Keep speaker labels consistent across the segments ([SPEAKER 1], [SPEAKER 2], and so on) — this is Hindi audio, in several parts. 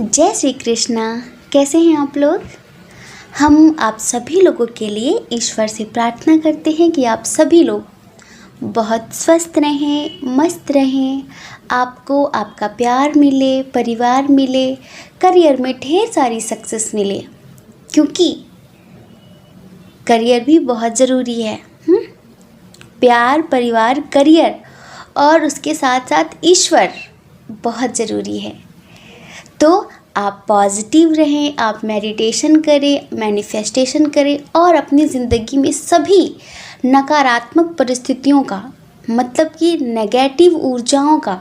[SPEAKER 1] जय श्री कृष्णा। कैसे हैं आप लोग। हम आप सभी लोगों के लिए ईश्वर से प्रार्थना करते हैं कि आप सभी लोग बहुत स्वस्थ रहें, मस्त रहें, आपको आपका प्यार मिले, परिवार मिले, करियर में ढेर सारी सक्सेस मिले, क्योंकि करियर भी बहुत ज़रूरी है। प्यार, परिवार, करियर और उसके साथ साथ ईश्वर बहुत ज़रूरी है। तो आप पॉजिटिव रहें, आप मेडिटेशन करें, मैनिफेस्टेशन करें और अपनी ज़िंदगी में सभी नकारात्मक परिस्थितियों का, मतलब कि नेगेटिव ऊर्जाओं का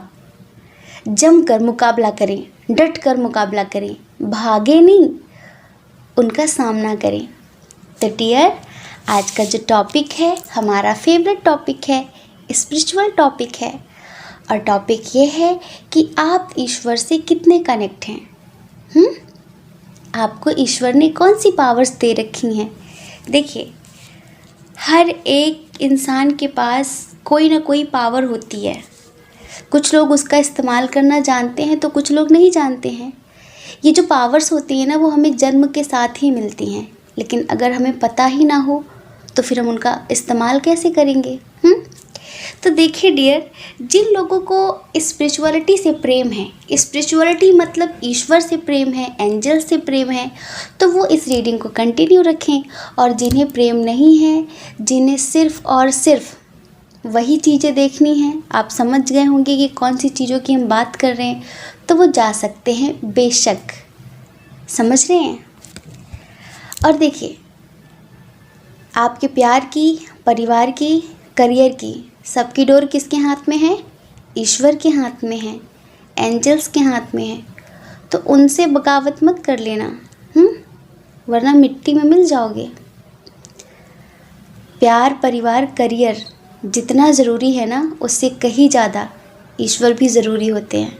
[SPEAKER 1] जमकर मुकाबला करें, डट कर मुकाबला करें, भागे नहीं, उनका सामना करें। तो डियर, आज का जो टॉपिक है हमारा फेवरेट टॉपिक है, स्पिरिचुअल टॉपिक है, और टॉपिक ये है कि आप ईश्वर से कितने कनेक्ट हैं। आपको ईश्वर ने कौन सी पावर्स दे रखी हैं। देखिए, हर एक इंसान के पास कोई ना कोई पावर होती है। कुछ लोग उसका इस्तेमाल करना जानते हैं तो कुछ लोग नहीं जानते हैं। ये जो पावर्स होती हैं ना, वो हमें जन्म के साथ ही मिलती हैं, लेकिन अगर हमें पता ही ना हो तो फिर हम उनका इस्तेमाल कैसे करेंगे। तो देखिए डियर, जिन लोगों को स्पिरिचुअलिटी से प्रेम है, स्पिरिचुअलिटी मतलब ईश्वर से प्रेम है, एंजल से प्रेम है, तो वो इस रीडिंग को कंटिन्यू रखें। और जिन्हें प्रेम नहीं है, जिन्हें सिर्फ़ और सिर्फ वही चीज़ें देखनी हैं, आप समझ गए होंगे कि कौन सी चीज़ों की हम बात कर रहे हैं, तो वो जा सकते हैं बेशक। समझ रहे हैं। और देखिए, आपके प्यार की, परिवार की, करियर की, सबकी डोर किसके हाथ में है? ईश्वर के हाथ में है, एंजल्स के हाथ में है। तो उनसे बगावत मत कर लेना, वरना मिट्टी में मिल जाओगे। प्यार, परिवार, करियर जितना ज़रूरी है ना, उससे कहीं ज़्यादा ईश्वर भी ज़रूरी होते हैं।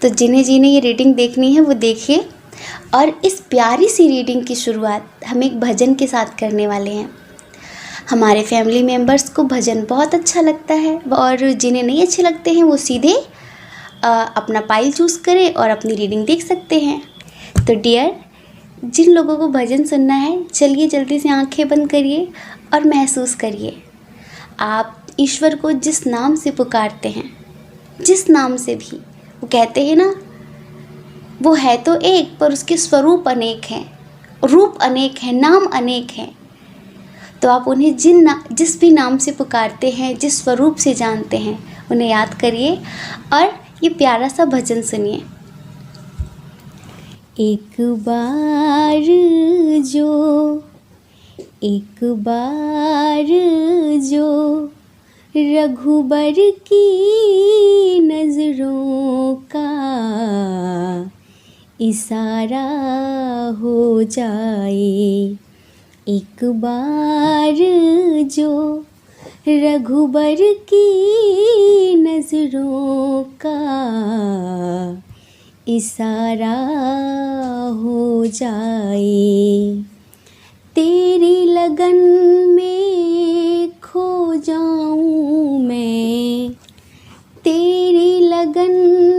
[SPEAKER 1] तो जिन्हें ये रीडिंग देखनी है वो देखिए। और इस प्यारी सी रीडिंग की शुरुआत हम एक भजन के साथ करने वाले हैं। हमारे फैमिली मेम्बर्स को भजन बहुत अच्छा लगता है, और जिन्हें नहीं अच्छे लगते हैं वो सीधे अपना पाइल चूज़ करें और अपनी रीडिंग देख सकते हैं। तो डियर, जिन लोगों को भजन सुनना है, चलिए जल्दी से आंखें बंद करिए और महसूस करिए। आप ईश्वर को जिस नाम से पुकारते हैं, जिस नाम से भी, वो कहते हैं ना, वो है तो एक पर उसके स्वरूप अनेक हैं, रूप अनेक हैं, नाम अनेक हैं। तो आप उन्हें जिस भी नाम से पुकारते हैं, जिस स्वरूप से जानते हैं, उन्हें याद करिए और ये प्यारा सा भजन सुनिए। एक बार जो रघुबर की नजरों का इशारा हो जाए, एक बार जो रघुबर की नजरों का इशारा हो जाए, तेरी लगन में खो जाऊं मैं, तेरी लगन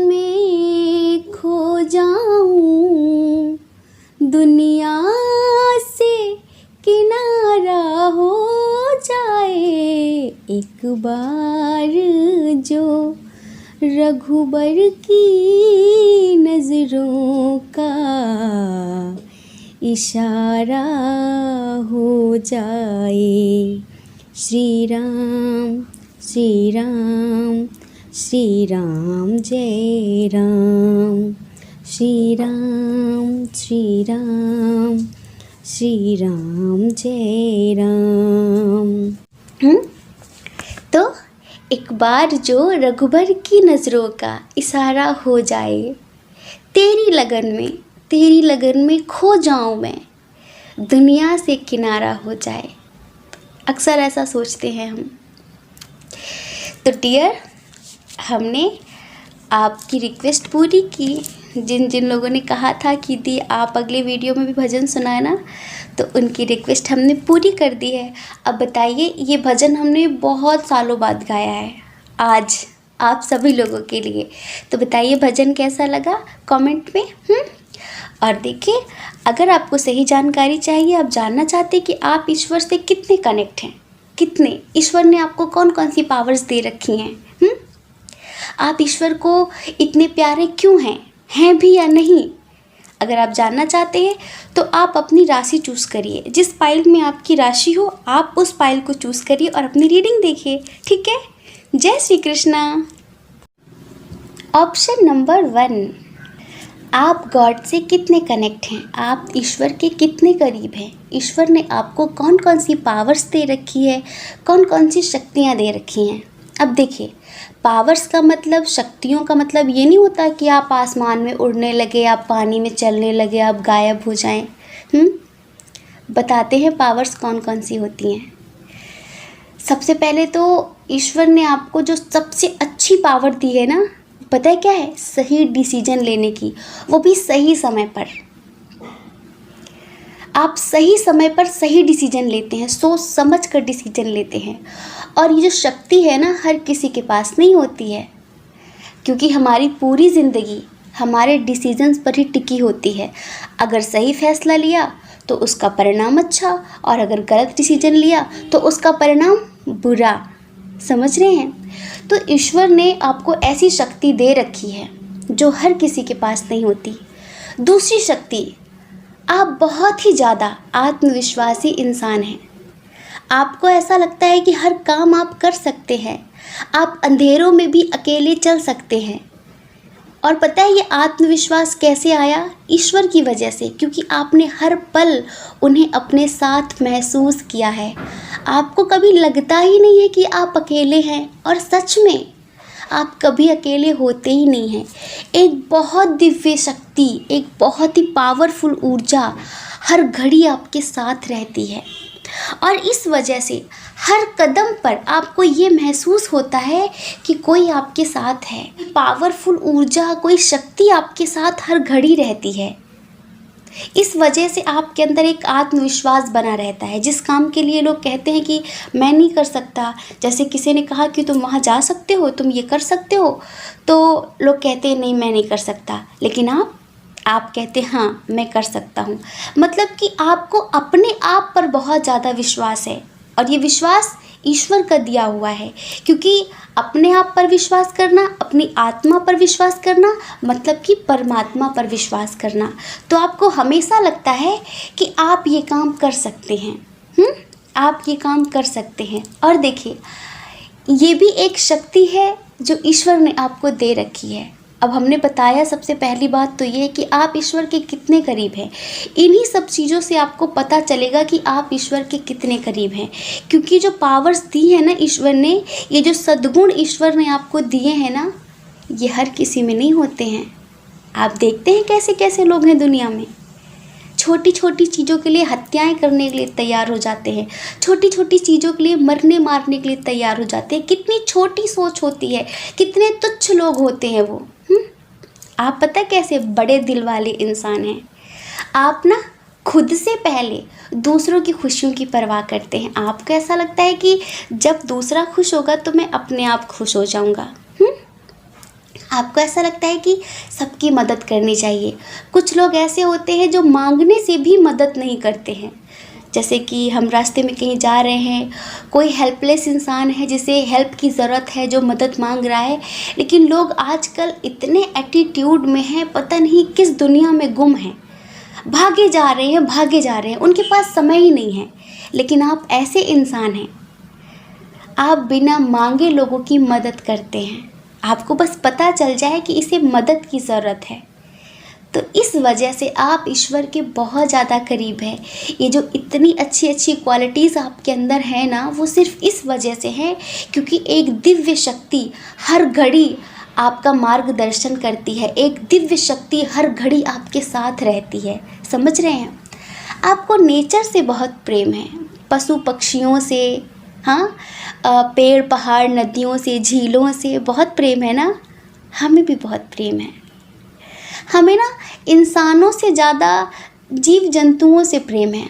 [SPEAKER 1] में खो जाऊं, दुनिया से किनारा हो जाए, एक बार जो रघुबर की नजरों का इशारा हो जाए। श्री राम श्री राम श्री राम जय राम, श्री राम श्री राम श्री राम जय राम। तो एक बार जो रघुबर की नज़रों का इशारा हो जाए, तेरी लगन में खो जाऊं मैं, दुनिया से किनारा हो जाए। अक्सर ऐसा सोचते हैं हम। तो डियर, हमने आपकी रिक्वेस्ट पूरी की। जिन लोगों ने कहा था कि दी आप अगले वीडियो में भी भजन सुनाए ना, तो उनकी रिक्वेस्ट हमने पूरी कर दी है। अब बताइए, ये भजन हमने बहुत सालों बाद गाया है। आज आप सभी लोगों के लिए। तो बताइए भजन कैसा लगा कमेंट में। और देखिए, अगर आपको सही जानकारी चाहिए, आप जानना चाहते हैं कि आप ईश्वर से कितने कनेक्ट हैं, कितने ईश्वर ने आपको कौन कौन सी पावर्स दे रखी हैं, आप ईश्वर को इतने प्यारे क्यों हैं भी या नहीं, अगर आप जानना चाहते हैं तो आप अपनी राशि चूज़ करिए। जिस पाइल में आपकी राशि हो आप उस पाइल को चूज़ करिए और अपनी रीडिंग देखिए, ठीक है। जय श्री कृष्णा। ऑप्शन नंबर 1, आप गॉड से कितने कनेक्ट हैं, आप ईश्वर के कितने करीब हैं, ईश्वर ने आपको कौन कौन सी पावर्स दे रखी है, कौन कौन सी शक्तियाँ दे रखी हैं। अब देखिए, पावर्स का मतलब, शक्तियों का मतलब ये नहीं होता कि आप आसमान में उड़ने लगे, आप पानी में चलने लगे, आप गायब हो जाएं। बताते हैं पावर्स कौन कौन सी होती हैं। सबसे पहले तो ईश्वर ने आपको जो सबसे अच्छी पावर दी है ना, पता है क्या है? सही डिसीजन लेने की, वो भी सही समय पर। आप सही समय पर सही डिसीजन लेते हैं, सोच समझ कर डिसीजन लेते हैं। और ये जो शक्ति है ना, हर किसी के पास नहीं होती है, क्योंकि हमारी पूरी ज़िंदगी हमारे डिसीजंस पर ही टिकी होती है। अगर सही फैसला लिया तो उसका परिणाम अच्छा, और अगर गलत डिसीजन लिया तो उसका परिणाम बुरा। समझ रहे हैं? तो ईश्वर ने आपको ऐसी शक्ति दे रखी है जो हर किसी के पास नहीं होती। दूसरी शक्ति, आप बहुत ही ज़्यादा आत्मविश्वासी इंसान हैं। आपको ऐसा लगता है कि हर काम आप कर सकते हैं, आप अंधेरों में भी अकेले चल सकते हैं। और पता है ये आत्मविश्वास कैसे आया? ईश्वर की वजह से, क्योंकि आपने हर पल उन्हें अपने साथ महसूस किया है। आपको कभी लगता ही नहीं है कि आप अकेले हैं, और सच में आप कभी अकेले होते ही नहीं हैं। एक बहुत दिव्य शक्ति, एक बहुत ही पावरफुल ऊर्जा हर घड़ी आपके साथ रहती है, और इस वजह से हर कदम पर आपको ये महसूस होता है कि कोई आपके साथ है। पावरफुल ऊर्जा, कोई शक्ति आपके साथ हर घड़ी रहती है। इस वजह से आपके अंदर एक आत्मविश्वास बना रहता है। जिस काम के लिए लोग कहते हैं कि मैं नहीं कर सकता, जैसे किसी ने कहा कि तुम वहाँ जा सकते हो, तुम ये कर सकते हो, तो लोग कहते हैं नहीं मैं नहीं कर सकता, लेकिन आप कहते हैं हाँ मैं कर सकता हूँ। मतलब कि आपको अपने आप पर बहुत ज़्यादा विश्वास है, और ये विश्वास ईश्वर का दिया हुआ है। क्योंकि अपने आप पर विश्वास करना, अपनी आत्मा पर विश्वास करना, मतलब कि परमात्मा पर विश्वास करना, तो आपको हमेशा लगता है कि आप ये काम कर सकते हैं। आप ये काम कर सकते हैं। और देखिए, ये भी एक शक्ति है जो ईश्वर ने आपको दे रखी है। अब हमने बताया, सबसे पहली बात तो ये है कि आप ईश्वर के कितने करीब हैं। इन्हीं सब चीज़ों से आपको पता चलेगा कि आप ईश्वर के कितने करीब हैं। क्योंकि जो पावर्स दी है ना ईश्वर ने, ये जो सद्गुण ईश्वर ने आपको दिए हैं ना, ये हर किसी में नहीं होते हैं। आप देखते हैं कैसे कैसे लोग हैं दुनिया में, छोटी छोटी चीज़ों के लिए हत्याएं करने के लिए तैयार हो जाते हैं, छोटी छोटी चीज़ों के लिए मरने मारने के लिए तैयार हो जाते हैं। कितनी छोटी सोच होती है, कितने तुच्छ लोग होते हैं वो। आप पता कैसे बड़े दिल वाले इंसान हैं। आप ना खुद से पहले दूसरों की खुशियों की परवाह करते हैं। आपको ऐसा लगता है कि जब दूसरा खुश होगा तो मैं अपने आप खुश हो जाऊंगा। आपको ऐसा लगता है कि सबकी मदद करनी चाहिए। कुछ लोग ऐसे होते हैं जो मांगने से भी मदद नहीं करते हैं। जैसे कि हम रास्ते में कहीं जा रहे हैं, कोई हेल्पलेस इंसान है जिसे हेल्प की ज़रूरत है, जो मदद मांग रहा है, लेकिन लोग आजकल इतने एटीट्यूड में हैं, पता नहीं किस दुनिया में गुम हैं, भागे जा रहे हैं, उनके पास समय ही नहीं है। लेकिन आप ऐसे इंसान हैं, आप बिना मांगे लोगों की मदद करते हैं। आपको बस पता चल जाए कि इसे मदद की ज़रूरत है, तो इस वजह से आप ईश्वर के बहुत ज़्यादा करीब हैं। ये जो इतनी अच्छी अच्छी क्वालिटीज़ आपके अंदर है ना, वो सिर्फ इस वजह से है क्योंकि एक दिव्य शक्ति हर घड़ी आपका मार्गदर्शन करती है। एक दिव्य शक्ति हर घड़ी आपके साथ रहती है। समझ रहे हैं? आपको नेचर से बहुत प्रेम है, पशु पक्षियों से, हाँ, पेड़ पहाड़ नदियों से, झीलों से बहुत प्रेम है ना। हमें भी बहुत प्रेम है। हमें ना इंसानों से ज़्यादा जीव जंतुओं से प्रेम है।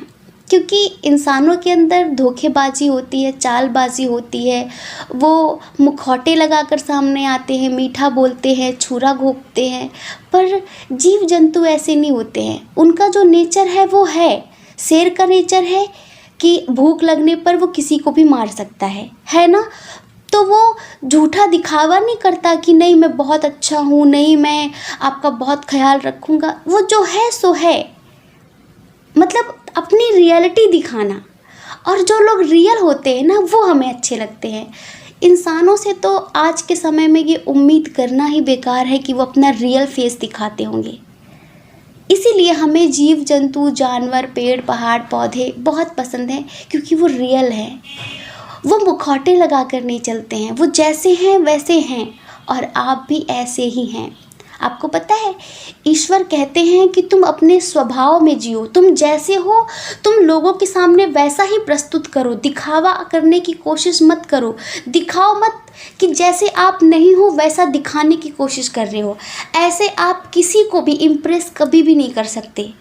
[SPEAKER 1] क्योंकि इंसानों के अंदर धोखेबाजी होती है, चालबाजी होती है, वो मुखौटे लगाकर सामने आते हैं, मीठा बोलते हैं, छुरा घोंपते हैं। पर जीव जंतु ऐसे नहीं होते हैं। उनका जो नेचर है वो है, शेर का नेचर है कि भूख लगने पर वो किसी को भी मार सकता है ना। तो वो झूठा दिखावा नहीं करता कि नहीं मैं बहुत अच्छा हूँ, नहीं मैं आपका बहुत ख्याल रखूँगा। वो जो है सो है, मतलब अपनी रियलिटी दिखाना। और जो लोग रियल होते हैं ना, वो हमें अच्छे लगते हैं। इंसानों से तो आज के समय में ये उम्मीद करना ही बेकार है कि वो अपना रियल फेस दिखाते होंगे। इसीलिए हमें जीव जंतु, जानवर, पेड़, पहाड़, पौधे बहुत पसंद हैं, क्योंकि वो रियल है। वो मुखौटे लगा कर नहीं चलते हैं, वो जैसे हैं वैसे हैं। और आप भी ऐसे ही हैं। आपको पता है, ईश्वर कहते हैं कि तुम अपने स्वभाव में जियो, तुम जैसे हो तुम लोगों के सामने वैसा ही प्रस्तुत करो। दिखावा करने की कोशिश मत करो, दिखाओ मत कि जैसे आप नहीं हो वैसा दिखाने की कोशिश कर रहे हो। ऐसे आप किसी को भी इम्प्रेस कभी भी नहीं कर सकते।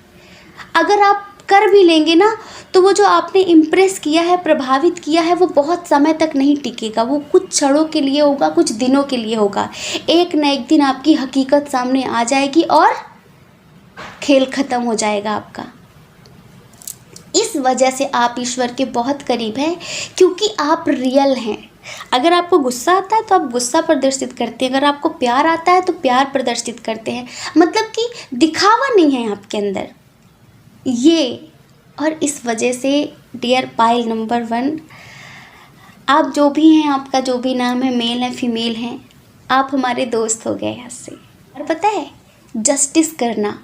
[SPEAKER 1] अगर आप कर भी लेंगे ना, तो वो जो आपने इम्प्रेस किया है, प्रभावित किया है, वो बहुत समय तक नहीं टिकेगा। वो कुछ क्षणों के लिए होगा, कुछ दिनों के लिए होगा। एक न एक दिन आपकी हकीकत सामने आ जाएगी और खेल खत्म हो जाएगा आपका। इस वजह से आप ईश्वर के बहुत करीब हैं, क्योंकि आप रियल हैं। अगर आपको गुस्सा आता है तो आप गुस्सा प्रदर्शित करते हैं, अगर आपको प्यार आता है तो प्यार प्रदर्शित करते हैं। मतलब कि दिखावा नहीं है आपके अंदर ये। और इस वजह से डियर पाइल नंबर 1, आप जो भी हैं, आपका जो भी नाम है, मेल है फीमेल हैं, आप हमारे दोस्त हो गए आज से। और पता है, जस्टिस करना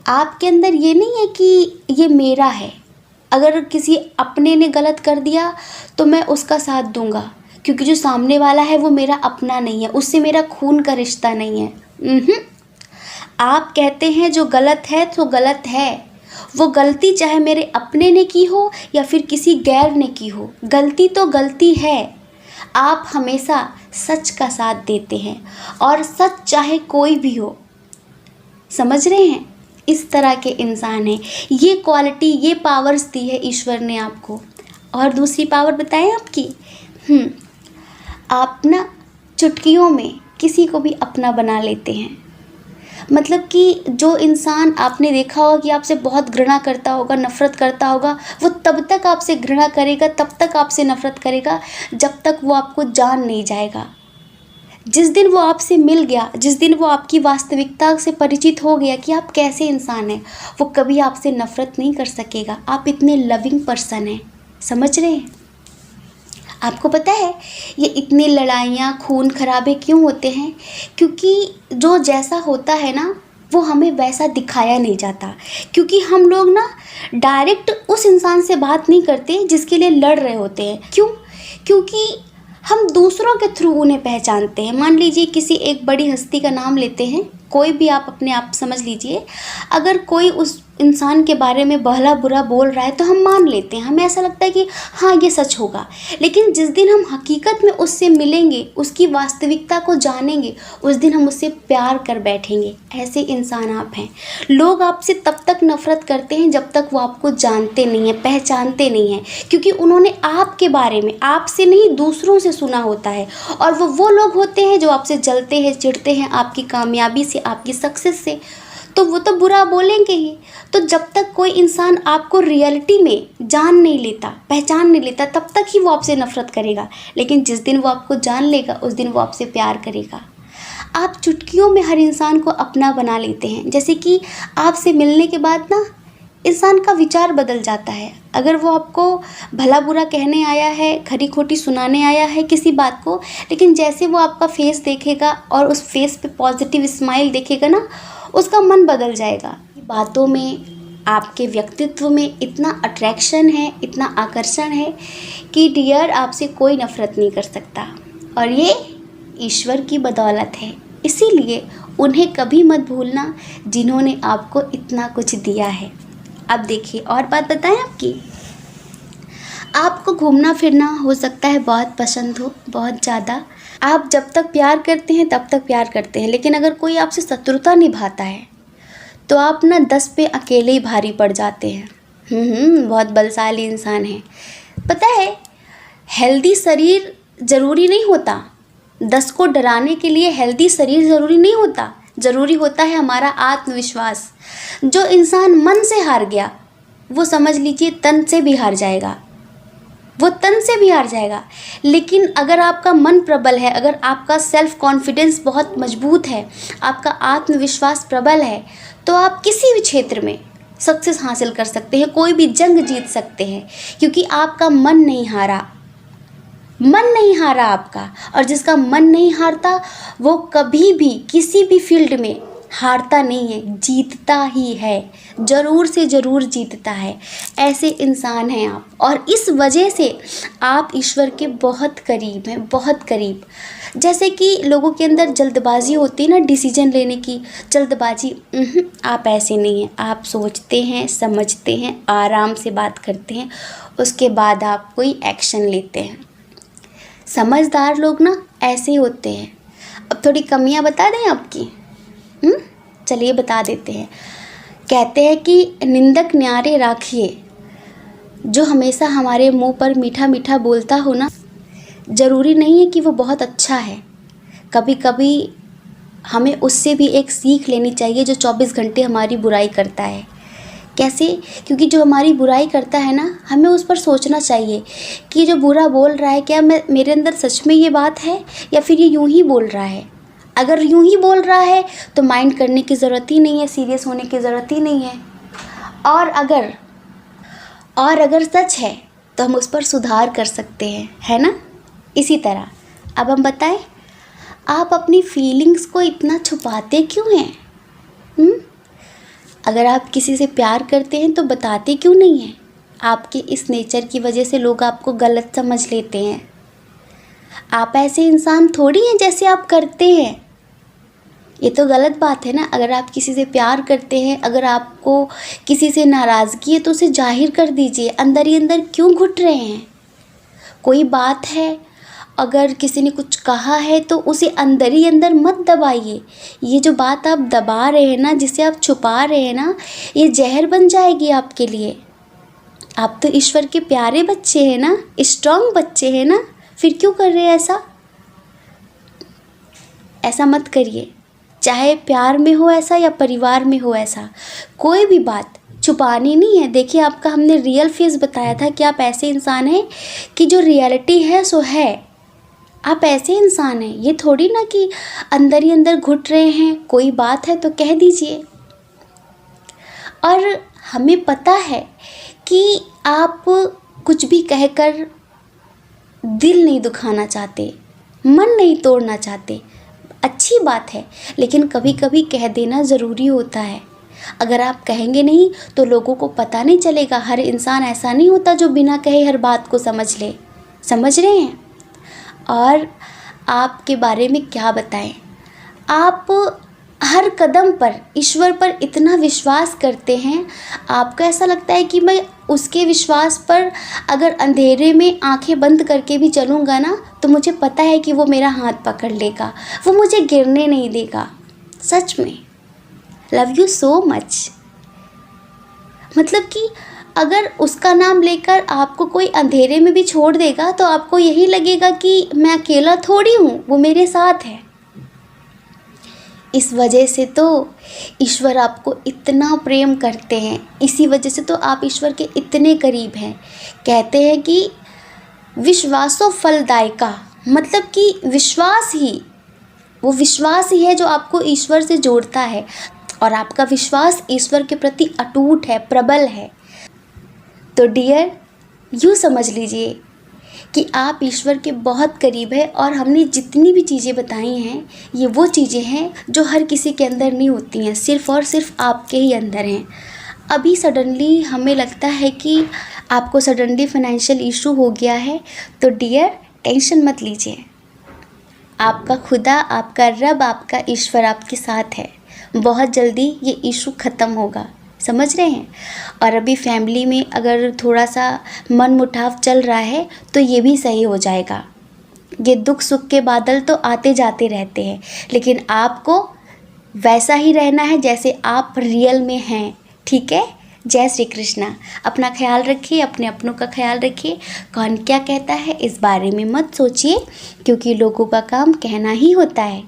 [SPEAKER 1] आपके अंदर ये नहीं है कि ये मेरा है। अगर किसी अपने ने गलत कर दिया तो मैं उसका साथ दूंगा, क्योंकि जो सामने वाला है वो मेरा अपना नहीं है, उससे मेरा खून का रिश्ता नहीं है। आप कहते हैं जो गलत है तो गलत है। वो गलती चाहे मेरे अपने ने की हो या फिर किसी गैर ने की हो, गलती तो गलती है। आप हमेशा सच का साथ देते हैं, और सच चाहे कोई भी हो। समझ रहे हैं? इस तरह के इंसान हैं। ये क्वालिटी, ये पावर्स दी है ईश्वर ने आपको। और दूसरी पावर बताएं आपकी, आप ना चुटकियों में किसी को भी अपना बना लेते हैं। मतलब कि जो इंसान आपने देखा होगा कि आपसे बहुत घृणा करता होगा, नफ़रत करता होगा, वो तब तक आपसे घृणा करेगा, तब तक आपसे नफ़रत करेगा जब तक वो आपको जान नहीं जाएगा। जिस दिन वो आपसे मिल गया, जिस दिन वो आपकी वास्तविकता से परिचित हो गया कि आप कैसे इंसान हैं, वो कभी आपसे नफ़रत नहीं कर सकेगा। आप इतने लविंग पर्सन हैं। समझ रहे हैं? आपको पता है ये इतनी लड़ाइयाँ, खून खराबे क्यों होते हैं? क्योंकि जो जैसा होता है ना, वो हमें वैसा दिखाया नहीं जाता। क्योंकि हम लोग ना डायरेक्ट उस इंसान से बात नहीं करते जिसके लिए लड़ रहे होते हैं। क्यों? क्योंकि हम दूसरों के थ्रू उन्हें पहचानते हैं। मान लीजिए किसी एक बड़ी हस्ती का नाम लेते हैं, कोई भी आप अपने आप समझ लीजिए। अगर कोई उस इंसान के बारे में भला बुरा बोल रहा है तो हम मान लेते हैं, हमें ऐसा लगता है कि हाँ ये सच होगा। लेकिन जिस दिन हम हकीकत में उससे मिलेंगे, उसकी वास्तविकता को जानेंगे, उस दिन हम उससे प्यार कर बैठेंगे। ऐसे इंसान आप हैं। लोग आपसे तब तक नफ़रत करते हैं जब तक वो आपको जानते नहीं हैं, पहचानते नहीं हैं, क्योंकि उन्होंने आपके बारे में आपसे नहीं दूसरों से सुना होता है। और वो लोग होते हैं जो आपसे जलते हैं, चिढ़ते हैं आपकी कामयाबी से, आपकी सक्सेस से, तो वो तो बुरा बोलेंगे ही। तो जब तक कोई इंसान आपको रियलिटी में जान नहीं लेता, पहचान नहीं लेता, तब तक ही वो आपसे नफ़रत करेगा। लेकिन जिस दिन वो आपको जान लेगा, उस दिन वो आपसे प्यार करेगा। आप चुटकियों में हर इंसान को अपना बना लेते हैं। जैसे कि आपसे मिलने के बाद ना इंसान का विचार बदल जाता है। अगर वो आपको भला बुरा कहने आया है, खरी खोटी सुनाने आया है किसी बात को, लेकिन जैसे वो आपका फेस देखेगा और उस फेस पे पॉजिटिव स्माइल देखेगा ना, उसका मन बदल जाएगा। बातों में, आपके व्यक्तित्व में इतना अट्रैक्शन है, इतना आकर्षण है कि डियर आपसे कोई नफ़रत नहीं कर सकता। और ये ईश्वर की बदौलत है। इसीलिए उन्हें कभी मत भूलना जिन्होंने आपको इतना कुछ दिया है। अब देखिए और बात बताएं आपकी, आपको घूमना फिरना हो सकता है बहुत पसंद हो, बहुत ज़्यादा। आप जब तक प्यार करते हैं तब तक प्यार करते हैं, लेकिन अगर कोई आपसे शत्रुता निभाता है तो आप ना 10 पे अकेले ही भारी पड़ जाते हैं। बहुत बलशाली इंसान है। पता है, हेल्दी शरीर ज़रूरी नहीं होता, 10 को डराने के लिए हेल्दी शरीर ज़रूरी नहीं होता, ज़रूरी होता है हमारा आत्मविश्वास। जो इंसान मन से हार गया वो समझ लीजिए तन से भी हार जाएगा, वो तन से भी हार जाएगा। लेकिन अगर आपका मन प्रबल है, अगर आपका सेल्फ कॉन्फिडेंस बहुत मजबूत है, आपका आत्मविश्वास प्रबल है, तो आप किसी भी क्षेत्र में सक्सेस हासिल कर सकते हैं, कोई भी जंग जीत सकते हैं, क्योंकि आपका मन नहीं हारा, मन नहीं हारा आपका। और जिसका मन नहीं हारता वो कभी भी किसी भी फील्ड में हारता नहीं है, जीतता ही है, ज़रूर से ज़रूर जीतता है। ऐसे इंसान हैं आप, और इस वजह से आप ईश्वर के बहुत करीब हैं, बहुत करीब। जैसे कि लोगों के अंदर जल्दबाजी होती है ना, डिसीजन लेने की जल्दबाजी, आप ऐसे नहीं हैं। आप सोचते हैं, समझते हैं, आराम से बात करते हैं, उसके बाद आप कोई एक्शन लेते हैं। समझदार लोग ना ऐसे ही होते हैं। अब थोड़ी कमियां बता दें आपकी, चलिए बता देते हैं। कहते हैं कि निंदक न्यारे राखिए, जो हमेशा हमारे मुंह पर मीठा मीठा बोलता हो ना, ज़रूरी नहीं है कि वो बहुत अच्छा है। कभी कभी हमें उससे भी एक सीख लेनी चाहिए जो 24 घंटे हमारी बुराई करता है। कैसे? क्योंकि जो हमारी बुराई करता है ना, हमें उस पर सोचना चाहिए कि जो बुरा बोल रहा है, क्या मेरे अंदर सच में ये बात है या फिर ये यूं ही बोल रहा है। अगर यूं ही बोल रहा है तो माइंड करने की ज़रूरत ही नहीं है, सीरियस होने की ज़रूरत ही नहीं है। और अगर सच है तो हम उस पर सुधार कर सकते हैं, है ना। इसी तरह अब हम बताएं, आप अपनी फीलिंग्स को इतना छुपाते क्यों हैं? अगर आप किसी से प्यार करते हैं तो बताते क्यों नहीं हैं? आपके इस नेचर की वजह से लोग आपको गलत समझ लेते हैं। आप ऐसे इंसान थोड़ी हैं जैसे आप करते हैं, ये तो गलत बात है ना। अगर आप किसी से प्यार करते हैं, अगर आपको किसी से नाराज़गी है तो उसे जाहिर कर दीजिए, अंदर ही अंदर क्यों घुट रहे हैं। कोई बात है, अगर किसी ने कुछ कहा है तो उसे अंदर ही अंदर मत दबाइए। ये जो बात आप दबा रहे हैं ना, जिसे आप छुपा रहे हैं ना, ये जहर बन जाएगी आपके लिए। आप तो ईश्वर के प्यारे बच्चे हैं ना, स्ट्रॉन्ग बच्चे हैं ना, फिर क्यों कर रहे हैं ऐसा? ऐसा मत करिए, चाहे प्यार में हो ऐसा या परिवार में हो ऐसा। कोई भी बात छुपानी नहीं है। देखिए, आपका हमने रियल फेस बताया था कि आप ऐसे इंसान हैं कि जो रियलिटी है सो है। आप ऐसे इंसान हैं, ये थोड़ी ना कि अंदर ही अंदर घुट रहे हैं। कोई बात है तो कह दीजिए। और हमें पता है कि आप कुछ भी कहकर दिल नहीं दुखाना चाहते, मन नहीं तोड़ना चाहते, अच्छी बात है। लेकिन कभी कभी कह देना ज़रूरी होता है। अगर आप कहेंगे नहीं तो लोगों को पता नहीं चलेगा। हर इंसान ऐसा नहीं होता जो बिना कहे हर बात को समझ ले, समझ रहे हैं। और आपके बारे में क्या बताएं, आप हर कदम पर ईश्वर पर इतना विश्वास करते हैं, आपको ऐसा लगता है कि मैं उसके विश्वास पर अगर अंधेरे में आंखें बंद करके भी चलूँगा ना तो मुझे पता है कि वो मेरा हाथ पकड़ लेगा, वो मुझे गिरने नहीं देगा। सच में लव यू सो मच। मतलब कि अगर उसका नाम लेकर आपको कोई अंधेरे में भी छोड़ देगा तो आपको यही लगेगा कि मैं अकेला थोड़ी हूँ, वो मेरे साथ है। इस वजह से तो ईश्वर आपको इतना प्रेम करते हैं, इसी वजह से तो आप ईश्वर के इतने करीब हैं। कहते हैं कि विश्वासो फलदायका, मतलब कि विश्वास ही, वो विश्वास ही है जो आपको ईश्वर से जोड़ता है। और आपका विश्वास ईश्वर के प्रति अटूट है, प्रबल है। तो डियर, यूँ समझ लीजिए कि आप ईश्वर के बहुत करीब है। और हमने जितनी भी चीज़ें बताई हैं, ये वो चीज़ें हैं जो हर किसी के अंदर नहीं होती हैं, सिर्फ़ और सिर्फ आपके ही अंदर हैं। अभी सडनली हमें लगता है कि आपको सडनली फाइनेंशियल इशू हो गया है, तो डियर टेंशन मत लीजिए। आपका खुदा, आपका रब, आपका ईश्वर आपके साथ है। बहुत जल्दी ये इशू ख़त्म होगा, समझ रहे हैं। और अभी फैमिली में अगर थोड़ा सा मन मुटाव चल रहा है तो ये भी सही हो जाएगा। ये दुख सुख के बादल तो आते जाते रहते हैं, लेकिन आपको वैसा ही रहना है जैसे आप रियल में हैं, ठीक है। जय श्री कृष्णा। अपना ख्याल रखिए, अपने अपनों का ख्याल रखिए। कौन क्या कहता है इस बारे में मत सोचिए, क्योंकि लोगों का काम कहना ही होता है।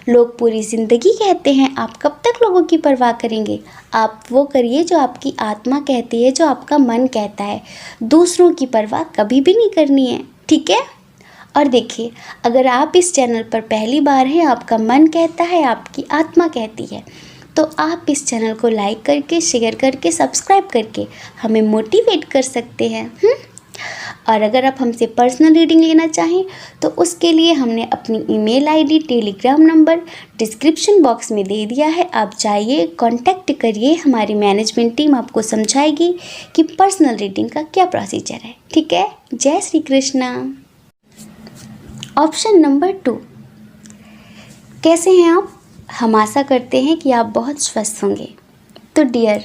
[SPEAKER 1] लोग पूरी ज़िंदगी कहते हैं, आप कब तक लोगों की परवाह करेंगे। आप वो करिए जो आपकी आत्मा कहती है, जो आपका मन कहता है। दूसरों की परवाह कभी भी नहीं करनी है, ठीक है। और देखिए, अगर आप इस चैनल पर पहली बार हैं, आपका मन कहता है, आपकी आत्मा कहती है, तो आप इस चैनल को लाइक करके, शेयर करके, सब्सक्राइब करके हमें मोटिवेट कर सकते हैं। और अगर आप हमसे पर्सनल रीडिंग लेना चाहें तो उसके लिए हमने अपनी email ID, Telegram number description box में दे दिया है। आप जाइए, कांटेक्ट करिए, हमारी मैनेजमेंट टीम आपको समझाएगी कि पर्सनल रीडिंग का क्या प्रोसीजर है, ठीक है। जय श्री कृष्णा। ऑप्शन नंबर 2, कैसे हैं आप? हम आशा करते हैं कि आप बहुत स्वस्थ होंगे। तो डियर,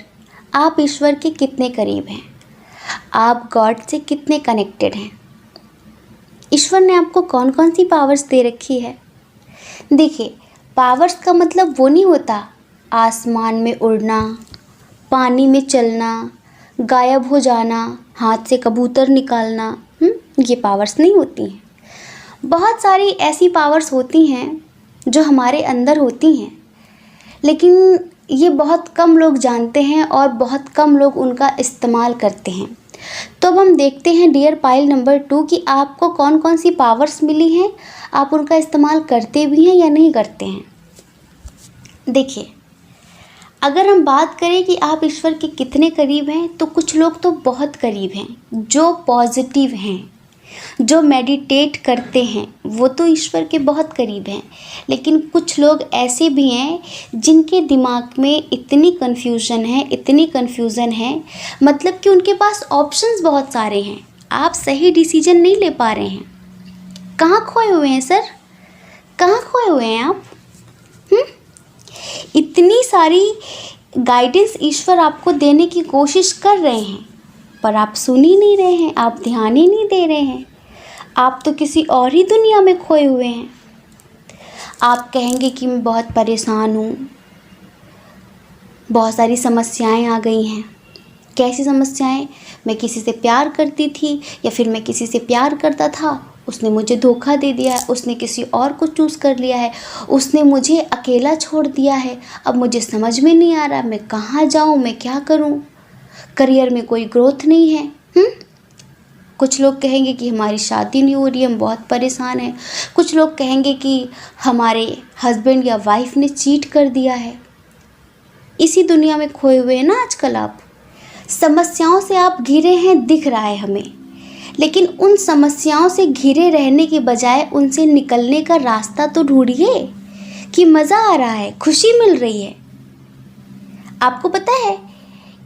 [SPEAKER 1] आप ईश्वर के कितने करीब हैं? आप गॉड से कितने कनेक्टेड हैं? ईश्वर ने आपको कौन कौन सी पावर्स दे रखी है? देखिए, पावर्स का मतलब वो नहीं होता आसमान में उड़ना, पानी में चलना, गायब हो जाना, हाथ से कबूतर निकालना। ये पावर्स नहीं होती हैं। बहुत सारी ऐसी पावर्स होती हैं जो हमारे अंदर होती हैं, लेकिन ये बहुत कम लोग जानते हैं और बहुत कम लोग उनका इस्तेमाल करते हैं। तो अब हम देखते हैं डियर पाइल नंबर 2 कि आपको कौन कौन सी पावर्स मिली हैं, आप उनका इस्तेमाल करते भी हैं या नहीं करते हैं। देखिए, अगर हम बात करें कि आप ईश्वर के कितने करीब हैं, तो कुछ लोग तो बहुत करीब हैं, जो पॉजिटिव हैं, जो मेडिटेट करते हैं, वो तो ईश्वर के बहुत करीब हैं। लेकिन कुछ लोग ऐसे भी हैं जिनके दिमाग में इतनी कन्फ्यूज़न है, मतलब कि उनके पास ऑप्शंस बहुत सारे हैं, आप सही डिसीजन नहीं ले पा रहे हैं। कहाँ खोए हुए हैं सर? कहाँ खोए हुए हैं आप? इतनी सारी गाइडेंस ईश्वर आपको देने की कोशिश कर रहे हैं, पर आप सुन ही नहीं रहे हैं, आप ध्यान ही नहीं दे रहे हैं। आप तो किसी और ही दुनिया में खोए हुए हैं। आप कहेंगे कि मैं बहुत परेशान हूँ, बहुत सारी समस्याएं आ गई हैं। कैसी समस्याएं? मैं किसी से प्यार करती थी या फिर मैं किसी से प्यार करता था, उसने मुझे धोखा दे दिया है, उसने किसी और को चूज़ कर लिया है, उसने मुझे अकेला छोड़ दिया है। अब मुझे समझ में नहीं आ रहा मैं कहाँ जाऊँ, मैं क्या करूँ। करियर में कोई ग्रोथ नहीं है। कुछ लोग कहेंगे कि हमारी शादी नहीं हो रही, हम बहुत परेशान हैं। कुछ लोग कहेंगे कि हमारे हस्बैंड या वाइफ ने चीट कर दिया है। इसी दुनिया में खोए हुए हैं ना आजकल आप। समस्याओं से आप घिरे हैं, दिख रहा है हमें, लेकिन उन समस्याओं से घिरे रहने के बजाय उनसे निकलने का रास्ता तो ढूंढिए कि मज़ा आ रहा है, खुशी मिल रही है। आपको पता है,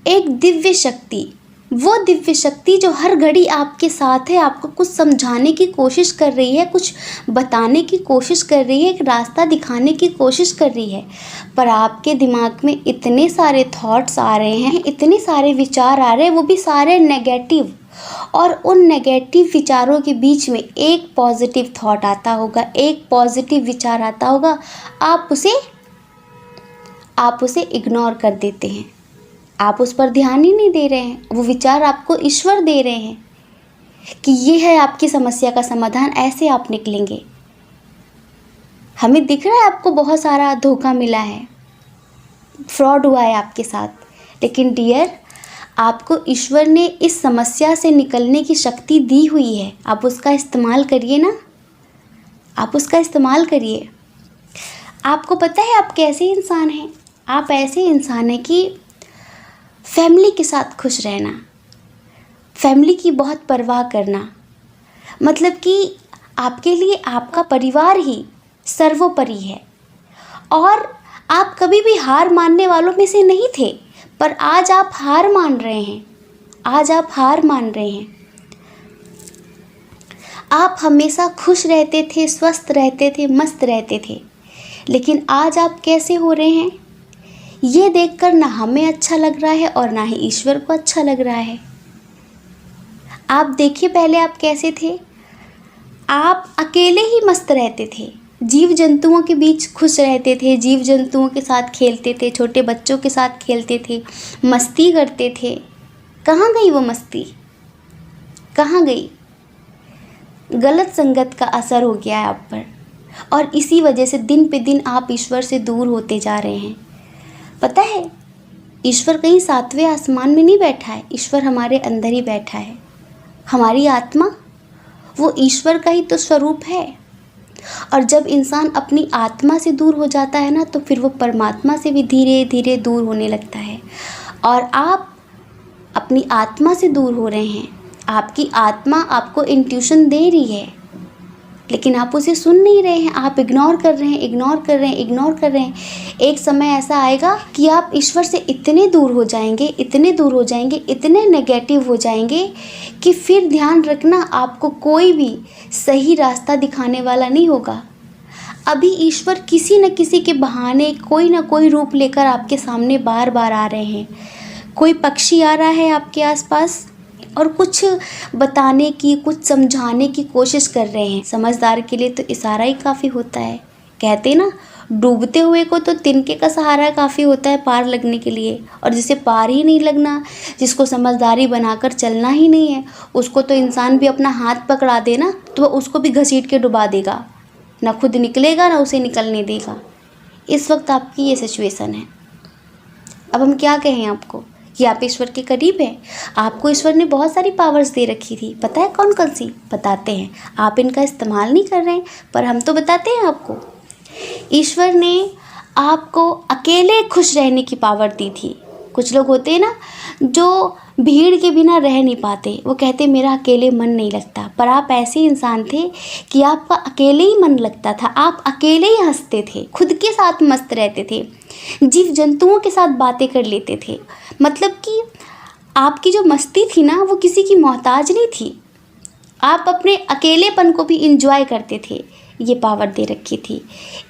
[SPEAKER 1] एक दिव्य शक्ति, वो दिव्य शक्ति जो हर घड़ी आपके साथ है, आपको कुछ समझाने की कोशिश कर रही है, कुछ बताने की कोशिश कर रही है, एक रास्ता दिखाने की कोशिश कर रही है, पर आपके दिमाग में इतने सारे थॉट्स आ रहे हैं, इतने सारे विचार आ रहे हैं, वो भी सारे नेगेटिव। और उन नेगेटिव विचारों के बीच में एक पॉजिटिव थॉट आता होगा, एक पॉजिटिव विचार आता होगा, आप उसे इग्नोर कर देते हैं, आप उस पर ध्यान ही नहीं दे रहे हैं। वो विचार आपको ईश्वर दे रहे हैं कि ये है आपकी समस्या का समाधान, ऐसे आप निकलेंगे। हमें दिख रहा है आपको बहुत सारा धोखा मिला है, फ्रॉड हुआ है आपके साथ, लेकिन डियर, आपको ईश्वर ने इस समस्या से निकलने की शक्ति दी हुई है। आप उसका इस्तेमाल करिए ना, आप उसका इस्तेमाल करिए। आपको पता है आप कैसे इंसान हैं? आप ऐसे इंसान हैं कि फैमिली के साथ खुश रहना, फैमिली की बहुत परवाह करना, मतलब कि आपके लिए आपका परिवार ही सर्वोपरि है। और आप कभी भी हार मानने वालों में से नहीं थे, पर आज आप हार मान रहे हैं, आज आप हार मान रहे हैं। आप हमेशा खुश रहते थे, स्वस्थ रहते थे, मस्त रहते थे, लेकिन आज आप कैसे हो रहे हैं, ये देखकर ना हमें अच्छा लग रहा है और ना ही ईश्वर को अच्छा लग रहा है। आप देखिए, पहले आप कैसे थे? आप अकेले ही मस्त रहते थे, जीव जंतुओं के बीच खुश रहते थे, जीव जंतुओं के साथ खेलते थे, छोटे बच्चों के साथ खेलते थे, मस्ती करते थे। कहाँ गई वो मस्ती? कहाँ गई? गलत संगत का असर हो गया है आप पर, और इसी वजह से दिन पे दिन आप ईश्वर से दूर होते जा रहे हैं। पता है, ईश्वर कहीं 7वें आसमान में नहीं बैठा है, ईश्वर हमारे अंदर ही बैठा है। हमारी आत्मा वो ईश्वर का ही तो स्वरूप है। और जब इंसान अपनी आत्मा से दूर हो जाता है ना, तो फिर वो परमात्मा से भी धीरे धीरे दूर होने लगता है। और आप अपनी आत्मा से दूर हो रहे हैं। आपकी आत्मा आपको इंट्यूशन दे रही है, लेकिन आप उसे सुन नहीं रहे हैं। आप इग्नोर कर रहे हैं, इग्नोर कर रहे हैं, इग्नोर कर रहे हैं। एक समय ऐसा आएगा कि आप ईश्वर से इतने दूर हो जाएंगे, इतने दूर हो जाएंगे, इतने नेगेटिव हो जाएंगे कि फिर ध्यान रखना, आपको कोई भी सही रास्ता दिखाने वाला नहीं होगा। अभी ईश्वर किसी न किसी के बहाने कोई ना कोई रूप लेकर आपके सामने बार बार आ रहे हैं। कोई पक्षी आ रहा है आपके आसपास और कुछ बताने की, कुछ समझाने की कोशिश कर रहे हैं। समझदार के लिए तो इशारा ही काफ़ी होता है। कहते ना, डूबते हुए को तो तिनके का सहारा काफ़ी होता है पार लगने के लिए, और जिसे पार ही नहीं लगना, जिसको समझदारी बनाकर चलना ही नहीं है, उसको तो इंसान भी अपना हाथ पकड़ा दे ना, तो वह उसको भी घसीट के डुबा देगा। ना खुद निकलेगा, ना उसे निकलने देगा। इस वक्त आपकी ये सिचुएशन है। अब हम क्या कहें आपको कि आप ईश्वर के करीब हैं। आपको ईश्वर ने बहुत सारी पावर्स दे रखी थी, पता है कौन कौन सी? बताते हैं। आप इनका इस्तेमाल नहीं कर रहे हैं, पर हम तो बताते हैं आपको। ईश्वर ने आपको अकेले खुश रहने की पावर दी थी। कुछ लोग होते हैं ना जो भीड़ के बिना रह नहीं पाते, वो कहते मेरा अकेले मन नहीं लगता। पर आप ऐसे इंसान थे कि आपका अकेले ही मन लगता था। आप अकेले ही हंसते थे, खुद के साथ मस्त रहते थे, जीव जंतुओं के साथ बातें कर लेते थे। मतलब कि आपकी जो मस्ती थी ना, वो किसी की मोहताज नहीं थी। आप अपने अकेलेपन को भी इंजॉय करते थे। ये पावर दे रखी थी।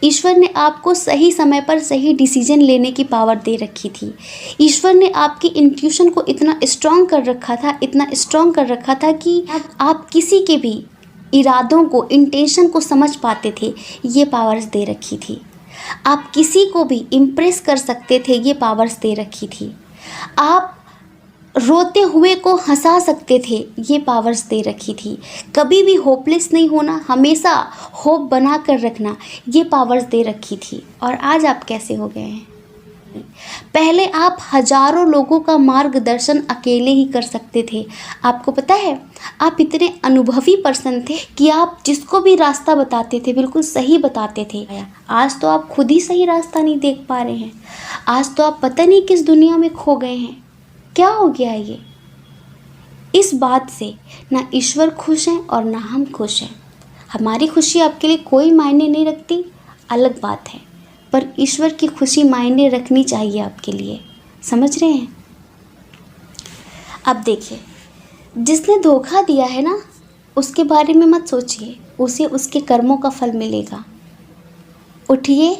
[SPEAKER 1] ईश्वर ने आपको सही समय पर सही डिसीजन लेने की पावर दे रखी थी। ईश्वर ने आपकी इंट्यूशन को इतना स्ट्रॉन्ग कर रखा था, इतना स्ट्रॉन्ग कर रखा था कि आप किसी के भी इरादों को, इंटेंशन को समझ पाते थे। ये पावर्स दे रखी थी। आप किसी को भी इम्प्रेस कर सकते थे। ये पावर्स दे रखी थी। आप रोते हुए को हंसा सकते थे। ये पावर्स दे रखी थी। कभी भी होपलेस नहीं होना, हमेशा होप बना कर रखना, ये पावर्स दे रखी थी। और आज आप कैसे हो गए हैं? पहले आप हजारों लोगों का मार्गदर्शन अकेले ही कर सकते थे। आपको पता है, आप इतने अनुभवी पर्सन थे कि आप जिसको भी रास्ता बताते थे बिल्कुल सही बताते थे। आज तो आप खुद ही सही रास्ता नहीं देख पा रहे हैं। आज तो आप पता नहीं किस दुनिया में खो गए हैं। क्या हो गया है ये? इस बात से ना ईश्वर खुश हैं और ना हम खुश हैं। हमारी खुशी आपके लिए कोई मायने नहीं रखती, अलग बात है, पर ईश्वर की खुशी मायने रखनी चाहिए आपके लिए। समझ रहे हैं? अब देखिए, जिसने धोखा दिया है ना, उसके बारे में मत सोचिए, उसे उसके कर्मों का फल मिलेगा। उठिए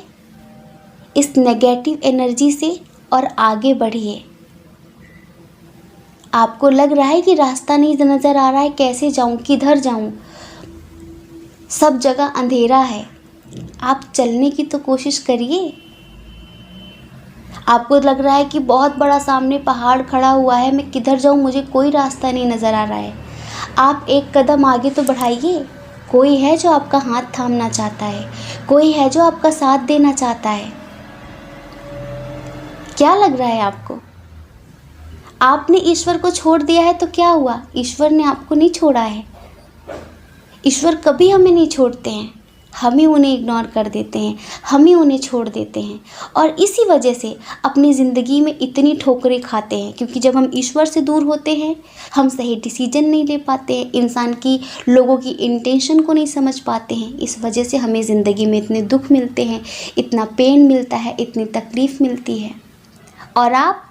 [SPEAKER 1] इस नेगेटिव एनर्जी से और आगे बढ़िए। आपको लग रहा है कि रास्ता नहीं नज़र आ रहा है, कैसे जाऊं, किधर जाऊं, सब जगह अंधेरा है। आप चलने की तो कोशिश करिए। आपको लग रहा है कि बहुत बड़ा सामने पहाड़ खड़ा हुआ है, मैं किधर जाऊं, मुझे कोई रास्ता नहीं नज़र आ रहा है। आप एक कदम आगे तो बढ़ाइए। कोई है जो आपका हाथ थामना चाहता है, कोई है जो आपका साथ देना चाहता है। क्या लग रहा है आपको? आपने ईश्वर को छोड़ दिया है तो क्या हुआ? ईश्वर ने आपको नहीं छोड़ा है। ईश्वर कभी हमें नहीं छोड़ते हैं, हम ही उन्हें इग्नोर कर देते हैं, हम ही उन्हें छोड़ देते हैं। और इसी वजह से अपनी ज़िंदगी में इतनी ठोकरें खाते हैं, क्योंकि जब हम ईश्वर से दूर होते हैं, हम सही डिसीजन नहीं ले पाते हैं, इंसान की, लोगों की इंटेंशन को नहीं समझ पाते हैं। इस वजह से हमें ज़िंदगी में इतने दुख मिलते हैं, इतना पेन मिलता है, इतनी तकलीफ़ मिलती है। और आप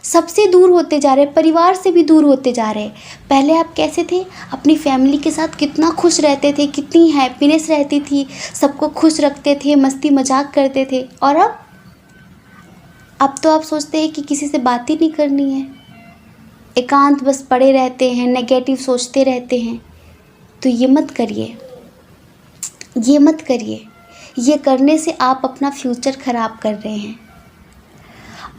[SPEAKER 1] सबसे दूर होते जा रहे हैं, परिवार से भी दूर होते जा रहे हैं। पहले आप कैसे थे? अपनी फैमिली के साथ कितना खुश रहते थे, कितनी हैप्पीनेस रहती थी, सबको खुश रखते थे, मस्ती मजाक करते थे। और अब तो आप सोचते हैं कि किसी से बात ही नहीं करनी है, एकांत बस पड़े रहते हैं, नेगेटिव सोचते रहते हैं। तो ये मत करिए, ये मत करिए। ये करने से आप अपना फ्यूचर ख़राब कर रहे हैं।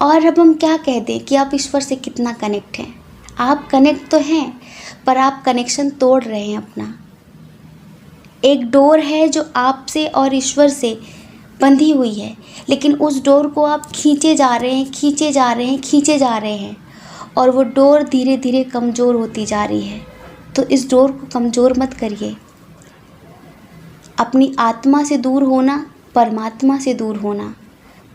[SPEAKER 1] और अब हम क्या कह दें कि आप ईश्वर से कितना कनेक्ट हैं। आप कनेक्ट तो हैं, पर आप कनेक्शन तोड़ रहे हैं अपना। एक डोर है जो आपसे और ईश्वर से बंधी हुई है, लेकिन उस डोर को आप खींचे जा रहे हैं, खींचे जा रहे हैं, खींचे जा रहे हैं, और वो डोर धीरे धीरे कमज़ोर होती जा रही है। तो इस डोर को कमज़ोर मत करिए। अपनी आत्मा से दूर होना, परमात्मा से दूर होना।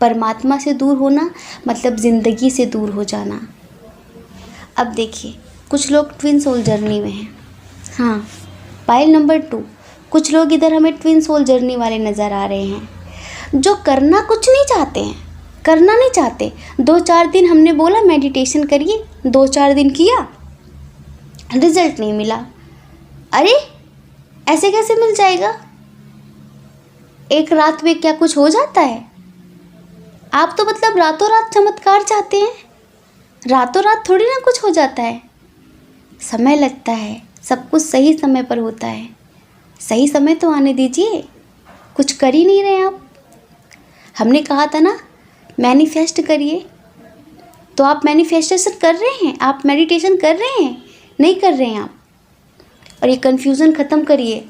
[SPEAKER 1] परमात्मा से दूर होना मतलब ज़िंदगी से दूर हो जाना। अब देखिए, कुछ लोग ट्विन सोल जर्नी में हैं। हाँ, पाइल नंबर 2, कुछ लोग इधर हमें ट्विन सोल जर्नी वाले नज़र आ रहे हैं जो करना कुछ नहीं चाहते हैं, करना नहीं चाहते। 2-4 दिन हमने बोला मेडिटेशन करिए, 2-4 दिन किया, रिजल्ट नहीं मिला। अरे ऐसे कैसे मिल जाएगा? एक रात में क्या कुछ हो जाता है? आप तो मतलब रातों रात चमत्कार चाहते हैं। रातों रात थोड़ी ना कुछ हो जाता है, समय लगता है, सब कुछ सही समय पर होता है। सही समय तो आने दीजिए। कुछ कर ही नहीं रहे आप। हमने कहा था ना मैनिफेस्ट करिए, तो आप मैनिफेस्टेशन कर रहे हैं, आप मेडिटेशन कर रहे हैं, नहीं कर रहे हैं आप। और ये कन्फ्यूज़न ख़त्म करिए,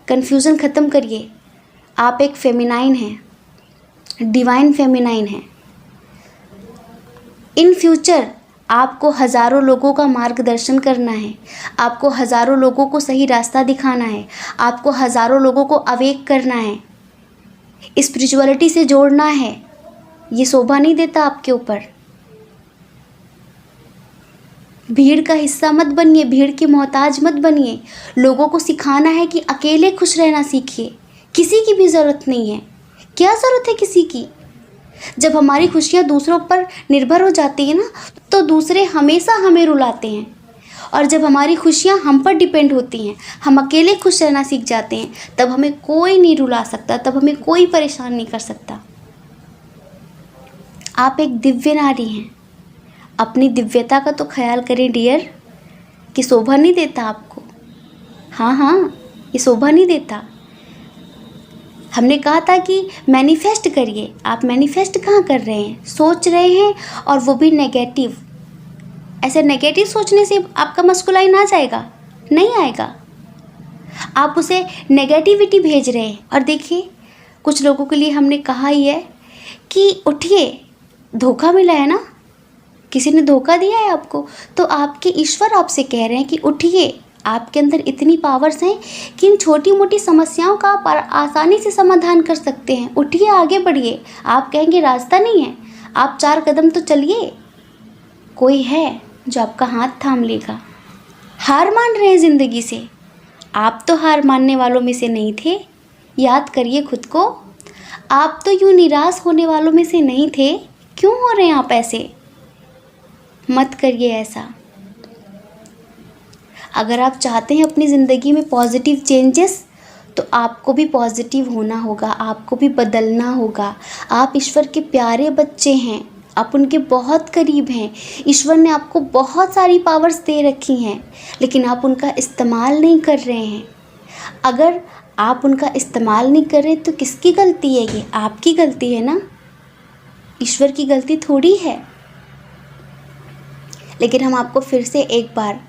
[SPEAKER 1] कन्फ्यूज़न ख़त्म करिए। आप एक फेमिनाइन हैं, डिवाइन फेमिनाइन हैं। इन फ्यूचर आपको हज़ारों लोगों का मार्गदर्शन करना है, आपको हज़ारों लोगों को सही रास्ता दिखाना है, आपको हज़ारों लोगों को अवेक करना है, स्पिरिचुअलिटी से जोड़ना है। ये शोभा नहीं देता आपके ऊपर। भीड़ का हिस्सा मत बनिए, भीड़ के मोहताज मत बनिए। लोगों को सिखाना है कि अकेले खुश रहना सीखिए, किसी की भी ज़रूरत नहीं है। क्या ज़रूरत है किसी की? जब हमारी खुशियाँ दूसरों पर निर्भर हो जाती है ना, तो दूसरे हमेशा हमें रुलाते हैं। और जब हमारी खुशियाँ हम पर डिपेंड होती हैं, हम अकेले खुश रहना सीख जाते हैं, तब हमें कोई नहीं रुला सकता, तब हमें कोई परेशान नहीं कर सकता। आप एक दिव्य नारी हैं। अपनी दिव्यता का तो ख्याल करें डियर, कि शोभा नहीं देता आपको। हाँ, ये शोभा नहीं देता। हमने कहा था कि मैनिफेस्ट करिए। आप मैनिफेस्ट कहाँ कर रहे हैं? सोच रहे हैं, और वो भी नेगेटिव। ऐसे नेगेटिव सोचने से आपका मस्कुलाइन आ जाएगा? नहीं आएगा। आप उसे नेगेटिविटी भेज रहे हैं। और देखिए, कुछ लोगों के लिए हमने कहा ही है कि उठिए, धोखा मिला है ना, किसी ने धोखा दिया है आपको, तो आपके ईश्वर आपसे कह रहे हैं कि उठिए। आपके अंदर इतनी पावर्स हैं कि इन छोटी मोटी समस्याओं का आप आसानी से समाधान कर सकते हैं। उठिए, आगे बढ़िए। आप कहेंगे रास्ता नहीं है, आप 4 कदम तो चलिए। कोई है जो आपका हाथ थाम लेगा। हार मान रहे हैं ज़िंदगी से? आप तो हार मानने वालों में से नहीं थे। याद करिए खुद को। आप तो यूँ निराश होने वालों में से नहीं थे। क्यों हो रहे हैं आप ऐसे? मत करिए ऐसा। अगर आप चाहते हैं अपनी ज़िंदगी में पॉजिटिव चेंजेस, तो आपको भी पॉजिटिव होना होगा, आपको भी बदलना होगा। आप ईश्वर के प्यारे बच्चे हैं, आप उनके बहुत करीब हैं। ईश्वर ने आपको बहुत सारी पावर्स दे रखी हैं, लेकिन आप उनका इस्तेमाल नहीं कर रहे हैं। अगर आप उनका इस्तेमाल नहीं कर रहे तो किसकी गलती है? ये आपकी गलती है ना, ईश्वर की गलती थोड़ी है। लेकिन हम आपको फिर से एक बार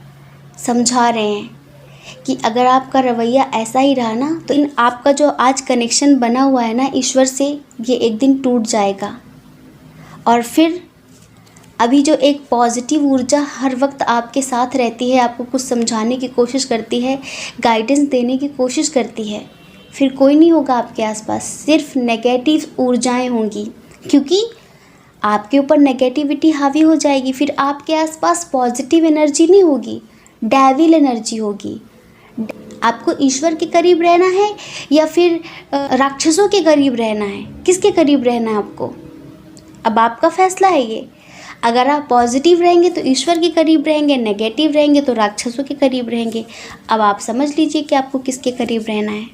[SPEAKER 1] समझा रहे हैं कि अगर आपका रवैया ऐसा ही रहा ना, तो आपका जो आज कनेक्शन बना हुआ है ना ईश्वर से, ये एक दिन टूट जाएगा। और फिर अभी जो एक पॉजिटिव ऊर्जा हर वक्त आपके साथ रहती है, आपको कुछ समझाने की कोशिश करती है, गाइडेंस देने की कोशिश करती है, फिर कोई नहीं होगा आपके आसपास, सिर्फ नेगेटिव ऊर्जाएं होंगी। क्योंकि आपके ऊपर नेगेटिविटी हावी हो जाएगी, फिर आपके आसपास पॉजिटिव एनर्जी नहीं होगी, डेविल एनर्जी होगी। आपको ईश्वर के करीब रहना है या फिर राक्षसों के करीब रहना है? किसके करीब रहना है आपको? अब आपका फैसला है ये। अगर आप पॉजिटिव रहेंगे तो ईश्वर के करीब रहेंगे, नेगेटिव रहेंगे तो राक्षसों के करीब रहेंगे। अब आप समझ लीजिए कि आपको किसके करीब रहना है।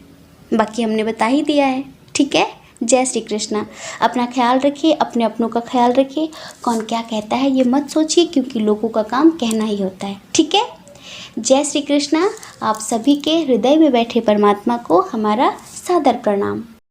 [SPEAKER 1] बाकी हमने बता ही दिया है। ठीक है। जय श्री कृष्णा। अपना ख्याल रखिए, अपने अपनों का ख्याल रखिए। कौन क्या कहता है ये मत सोचिए, क्योंकि लोगों का काम कहना ही होता है। ठीक है। जय श्री कृष्णा। आप सभी के हृदय में बैठे परमात्मा को हमारा सादर प्रणाम।